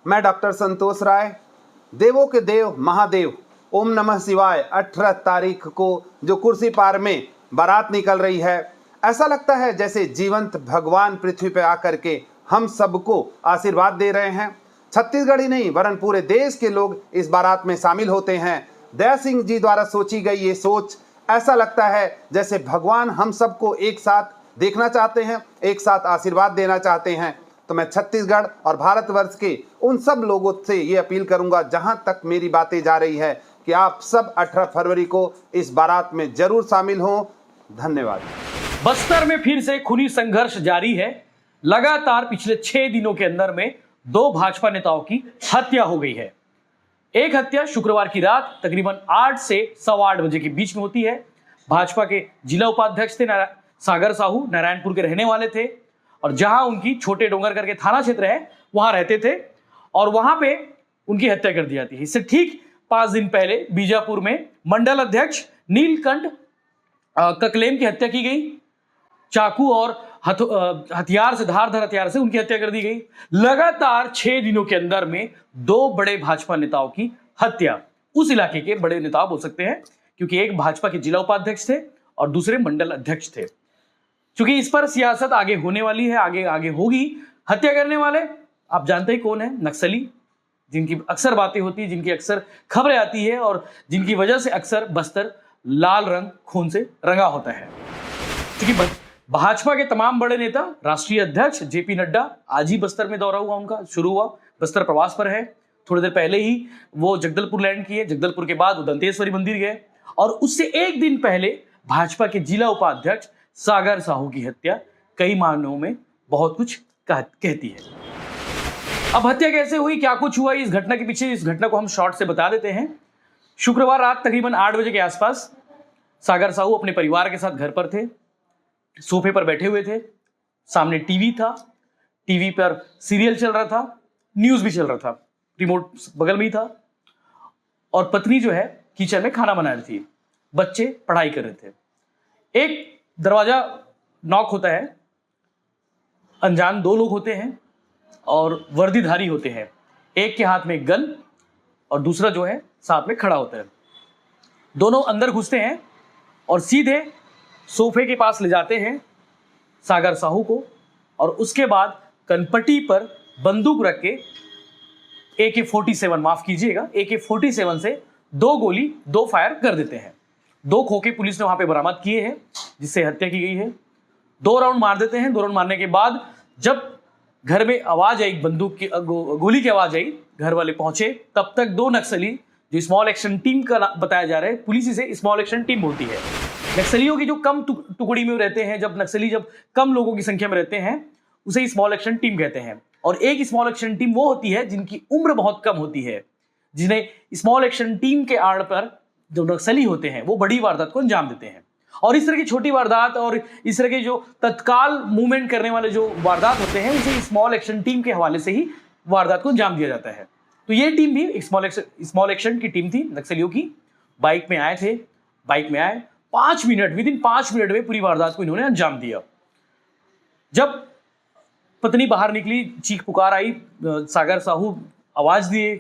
मैं डॉक्टर संतोष राय, देवों के देव महादेव, ओम नमः शिवाय। 18 तारीख को जो कुर्सी पार में बारात निकल रही है, ऐसा लगता है जैसे जीवंत भगवान पृथ्वी पर आकर के हम सबको आशीर्वाद दे रहे हैं। छत्तीसगढ़ ही नहीं वरन पूरे देश के लोग इस बारात में शामिल होते हैं। दया सिंह जी द्वारा सोची गई ये सोच, ऐसा लगता है जैसे भगवान हम सबको एक साथ देखना चाहते हैं, एक साथ आशीर्वाद देना चाहते हैं। तो मैं छत्तीसगढ़ और भारतवर्ष के उन सब लोगों से ये अपील करूंगा, जहां तक मेरी बातें जा रही है, कि आप सब 18 फरवरी को इस बारात में जरूर शामिल हों। धन्यवाद। बस्तर में फिर से खूनी संघर्ष जारी है। लगातार पिछले 6 दिनों के अंदर में 2 भाजपा नेताओं की हत्या हो गई है। एक हत्या शुक्रवार की रात तकरीबन 8 से 8:15 बजे के बीच में होती है। भाजपा के जिला उपाध्यक्ष थे सागर साहू, नारायणपुर के रहने वाले थे और जहां उनकी छोटे डोंगर करके थाना क्षेत्र है वहां रहते थे और वहां पे उनकी हत्या कर दी जाती है। इससे ठीक 5 दिन पहले बीजापुर में मंडल अध्यक्ष नीलकंठ ककलेम की हत्या की गई। चाकू और हथियार से, धारदार हथियार से उनकी हत्या कर दी गई। लगातार 6 दिनों के अंदर में 2 बड़े भाजपा नेताओं की हत्या, उस इलाके के बड़े नेता बोल सकते हैं, क्योंकि एक भाजपा के जिला उपाध्यक्ष थे और दूसरे मंडल अध्यक्ष थे। क्योंकि इस पर सियासत आगे होने वाली है, आगे होगी। हत्या करने वाले आप जानते ही कौन है, नक्सली, जिनकी अक्सर बातें होती है, जिनकी अक्सर खबरें आती है और जिनकी वजह से अक्सर बस्तर लाल रंग खून से रंगा होता है। क्योंकि भाजपा के तमाम बड़े नेता, राष्ट्रीय अध्यक्ष जेपी नड्डा आज ही बस्तर में दौरा हुआ, उनका शुरू हुआ, बस्तर प्रवास पर है। थोड़ी देर पहले ही वो जगदलपुर लैंड किए, जगदलपुर के बाद वो दंतेश्वरी मंदिर गए और उससे एक दिन पहले भाजपा के जिला उपाध्यक्ष सागर साहू की हत्या कई मायनों में बहुत कुछ कहती है। अब हत्या कैसे हुई, क्या कुछ हुआ इस घटना के पीछे, इस घटना को हम शॉर्ट से बता देते हैं। शुक्रवार रात तकरीबन 8 बजे के आसपास सागर साहू अपने परिवार के साथ घर पर थे, सोफे पर बैठे हुए थे। सामने टीवी था, टीवी पर सीरियल चल रहा था, न्यूज भी चल रहा था, रिमोट बगल में ही था और पत्नी जो है किचन में खाना बना रही थी, बच्चे पढ़ाई कर रहे थे। एक दरवाजा नॉक होता है, अनजान 2 लोग होते हैं और वर्दीधारी होते हैं। एक के हाथ में गन और दूसरा जो है साथ में खड़ा होता है। दोनों अंदर घुसते हैं और सीधे सोफे के पास ले जाते हैं सागर साहू को और उसके बाद कनपट्टी पर बंदूक रख के AK-47, माफ कीजिएगा, AK-47 से 2 गोली 2 फायर कर देते हैं। 2 खोखे पुलिस ने वहां पे बरामद किए हैं जिससे हत्या की गई है। 2 राउंड मार देते हैं। 2 राउंड मारने के बाद जब घर में आवाज आई, बंदूक की गोली की आवाज आई, घर वाले पहुंचे, तब तक 2 नक्सली, जो स्मॉल एक्शन टीम का बताया जा रहा है, पुलिस इसे स्मॉल एक्शन टीम बोलती है। नक्सलियों की जो कम टुकड़ी में रहते हैं, जब नक्सली जब कम लोगों की संख्या में रहते हैं, उसे स्मॉल एक्शन टीम कहते हैं। और एक स्मॉल एक्शन टीम वो होती है जिनकी उम्र बहुत कम होती है, जिन्हें स्मॉल एक्शन टीम के आड़ पर जो नक्सली होते हैं वो बड़ी वारदात को अंजाम देते हैं। और इस तरह की छोटी वारदात और इस तरह के जो तत्काल मूवमेंट करने वाले जो वारदात होते हैं, उसे स्मॉल एक्शन टीम के हवाले से ही वारदात को अंजाम दिया जाता है। तो ये टीम भी एक स्मॉल एक्शन की टीम थी नक्सलियों की। बाइक में आए थे, बाइक में आए, 5 मिनट, विदिन 5 मिनट में पूरी वारदात को इन्होंने अंजाम दिया। जब पत्नी बाहर निकली, चीख पुकार आई, सागर साहू आवाज दिए,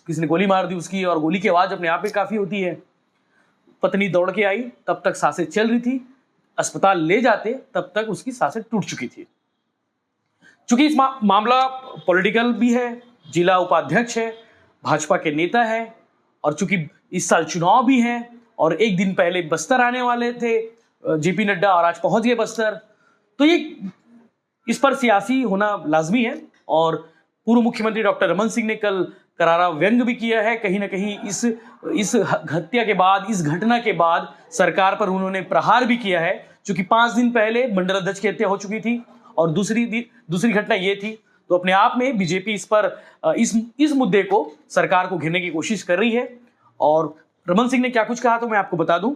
किसी ने गोली मार दी उसकी, और गोली की आवाज अपने आप में काफी होती है। पत्नी दौड़ के आई, तब तक सांसें चल रही थी। अस्पताल ले जाते तब तक उसकी सांसें टूट चुकी थी। चूंकि इस मामला पॉलिटिकल भी है, जिला उपाध्यक्ष है, भाजपा के नेता है, और चूंकि इस साल चुनाव भी है और एक दिन पहले बस्तर आने वाले थे जेपी नड्डा और आज पहुंच गए बस्तर, तो ये इस पर सियासी होना लाजमी है। और पूर्व मुख्यमंत्री डॉक्टर रमन सिंह ने कल करारा व्यंग भी किया है। कहीं ना कहीं इस हत्या के बाद, इस घटना के बाद सरकार पर उन्होंने प्रहार भी किया है। क्योंकि 5 दिन पहले मंडल अध्यक्ष की हत्या हो चुकी थी और दूसरी घटना ये थी। तो अपने आप में बीजेपी इस पर इस मुद्दे को, सरकार को घेरने की कोशिश कर रही है। और रमन सिंह ने क्या कुछ कहा तो मैं आपको बता दूं।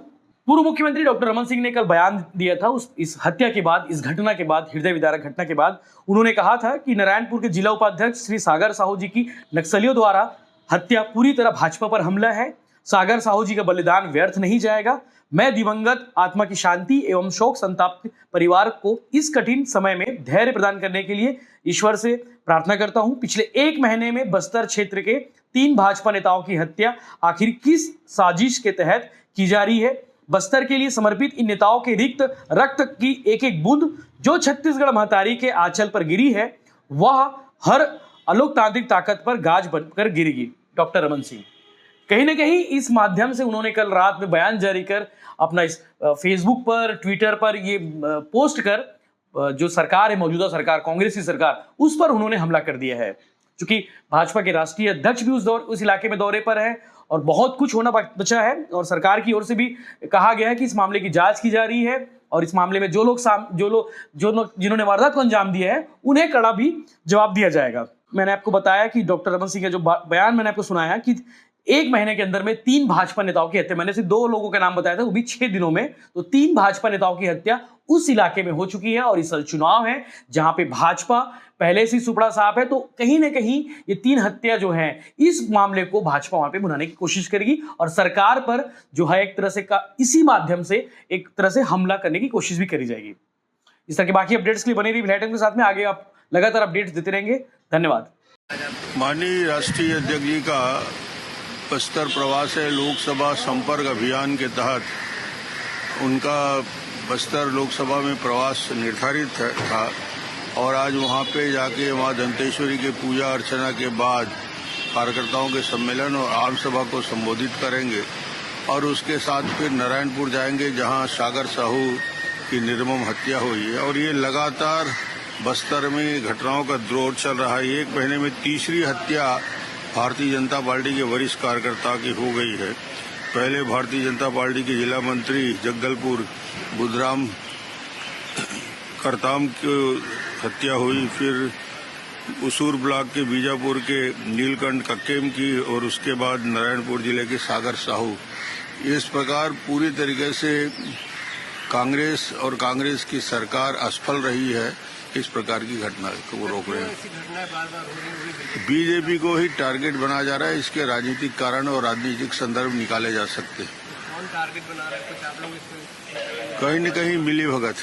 पूर्व मुख्यमंत्री डॉक्टर रमन सिंह ने कल बयान दिया था इस हत्या के बाद, इस घटना के बाद, हृदय विदारक घटना के बाद। उन्होंने कहा था कि नारायणपुर के जिला उपाध्यक्ष श्री सागर साहू जी की नक्सलियों द्वारा हत्या पूरी तरह भाजपा पर हमला है। सागर साहू जी का बलिदान व्यर्थ नहीं जाएगा। मैं दिवंगत आत्मा की शांति एवं शोक संताप परिवार को इस कठिन समय में धैर्य प्रदान करने के लिए ईश्वर से प्रार्थना करता हूं। पिछले 1 महीने में बस्तर क्षेत्र के 3 भाजपा नेताओं की हत्या आखिर किस साजिश के तहत की जा रही है? बस्तर के लिए समर्पित इन नेताओं के रिक्त रक्त की एक एक बूंद जो छत्तीसगढ़ महतारी के आंचल पर गिरी है, वह हर अलोकतांत्रिक ताकत पर गाज बनकर गिरेगी। डॉक्टर रमन सिंह कहीं ना कहीं इस माध्यम से उन्होंने कल रात में बयान जारी कर अपना इस फेसबुक पर, ट्विटर पर ये पोस्ट कर जो सरकार है, मौजूदा सरकार, कांग्रेस की सरकार, उस पर उन्होंने हमला कर दिया है। क्योंकि भाजपा के राष्ट्रीय अध्यक्ष भी उस इलाके में दौरे पर है और बहुत कुछ होना बचा है और सरकार की ओर से भी कहा गया है कि इस मामले की जांच की जा रही है और इस मामले में जो लोग जिन्होंने वारदात को अंजाम दिया है उन्हें कड़ा भी जवाब दिया जाएगा। मैंने आपको बताया कि डॉक्टर रमन सिंह का जो बयान मैंने आपको सुनाया कि 1 महीने के अंदर में 3 भाजपा नेताओं की हत्या, मैंने सिर्फ 2 लोगों के नाम बताया था, वो भी 6 दिनों में, तो 3 भाजपा नेताओं की हत्या उस इलाके में हो चुकी है। और इस चुनाव है जहां पे भाजपा पहले से सुपड़ा साफ है, तो कहीं ना कहीं ये 3 हत्या जो है इस मामले को भाजपा वहां पे भुनाने की कोशिश करेगी और सरकार पर जो है एक तरह से इसी माध्यम से एक तरह से हमला करने की कोशिश भी करी जाएगी। इस तरह के बाकी अपडेट्स के लिए बने रहिए भिलाई टाइम्स के साथ में। आगे आप लगातार अपडेट्स देते रहेंगे। धन्यवाद। माननीय राष्ट्रीय अध्यक्ष जी का बस्तर प्रवास है। लोकसभा संपर्क अभियान के तहत उनका बस्तर लोकसभा में प्रवास निर्धारित था और आज वहां पे जाके मां दंतेश्वरी के पूजा अर्चना के बाद कार्यकर्ताओं के सम्मेलन और आम सभा को संबोधित करेंगे और उसके साथ फिर नारायणपुर जाएंगे जहां सागर साहू की निर्मम हत्या हुई है। और ये लगातार बस्तर में घटनाओं का दौर चल रहा है। 1 महीने में तीसरी हत्या भारतीय जनता पार्टी के वरिष्ठ कार्यकर्ता की हो गई है। पहले भारतीय जनता पार्टी के जिला मंत्री जगदलपुर बुधराम करताम की हत्या हुई, फिर उसूर ब्लॉक के बीजापुर के नीलकंठ कक्केम की और उसके बाद नारायणपुर जिले के सागर साहू। इस प्रकार पूरी तरीके से कांग्रेस और कांग्रेस की सरकार असफल रही है इस प्रकार की घटना को रोक रहे हैं। बीजेपी को ही टारगेट बनाया जा रहा है। इसके राजनीतिक कारण और राजनीतिक संदर्भ निकाले जा सकते हैं। कौन टारगेट बना रहे हैं? कुछ आप लोग इसमें कहीं न कहीं मिली भगत